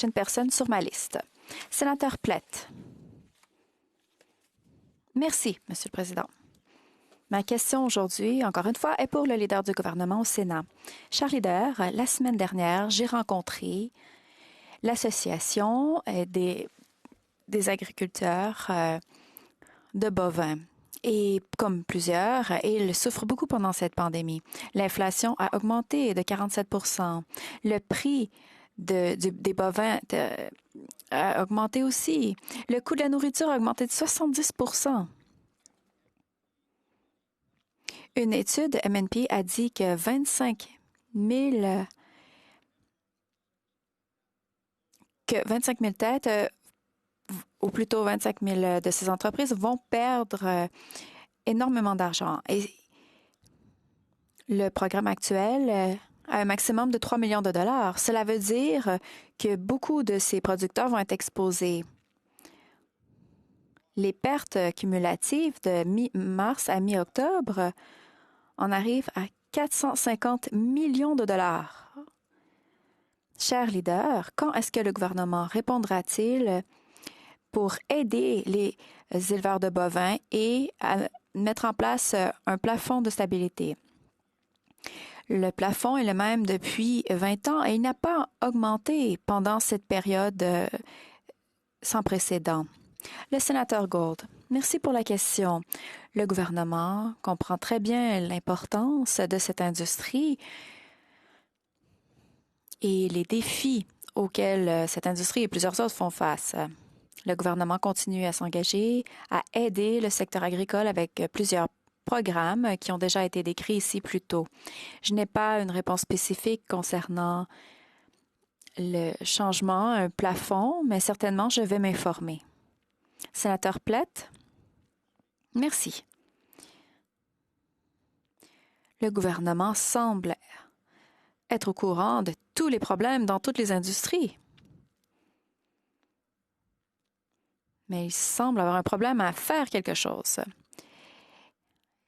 prochaine personne sur ma liste. Sénateur Plett. Merci, Monsieur le Président. Ma question aujourd'hui, encore une fois, est pour le leader du gouvernement au Sénat. Cher leader, la semaine dernière, j'ai rencontré l'association des agriculteurs de bovins. Et comme plusieurs, ils souffrent beaucoup pendant cette pandémie. L'inflation a augmenté de 47 %. Le prix des bovins a augmenté aussi. Le coût de la nourriture a augmenté de 70 %. Une étude MNP a dit que 25 000 têtes, ou plutôt 25 000 de ces entreprises, vont perdre énormément d'argent. Et le programme actuel a un maximum de 3 millions de dollars. Cela veut dire que beaucoup de ces producteurs vont être exposés. Les pertes cumulatives de mi-mars à mi-octobre en arrivent à 450 millions de dollars. Cher leader, quand est-ce que le gouvernement répondra-t-il pour aider les éleveurs de bovins et à mettre en place un plafond de stabilité? Le plafond est le même depuis 20 ans et il n'a pas augmenté pendant cette période sans précédent. Le sénateur Gould, merci pour la question. Le gouvernement comprend très bien l'importance de cette industrie et les défis auxquels cette industrie et plusieurs autres font face. Le gouvernement continue à s'engager, à aider le secteur agricole avec plusieurs programmes qui ont déjà été décrits ici plus tôt. Je n'ai pas une réponse spécifique concernant le changement, un plafond, mais certainement je vais m'informer. Sénateur Plett, merci. Le gouvernement semble être au courant de tous les problèmes dans toutes les industries. Mais il semble avoir un problème à faire quelque chose.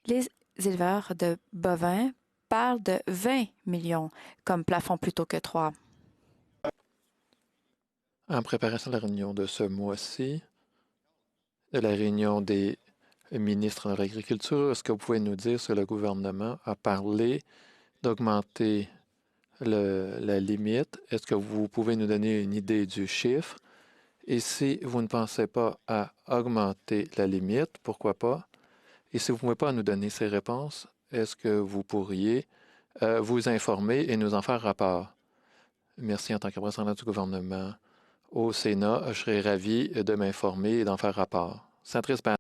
Les éleveurs de bovins parlent de 20 millions comme plafond plutôt que 3. En préparation de la réunion de ce mois-ci, de la réunion des ministres de l'Agriculture, est-ce que vous pouvez nous dire si le gouvernement a parlé d'augmenter la limite? Est-ce que vous pouvez nous donner une idée du chiffre? Et si vous ne pensez pas à augmenter la limite, pourquoi pas? Et si vous ne pouvez pas nous donner ces réponses, est-ce que vous pourriez vous informer et nous en faire rapport? Merci en tant que représentant du gouvernement au Sénat. Je serais ravi de m'informer et d'en faire rapport. Sénatrice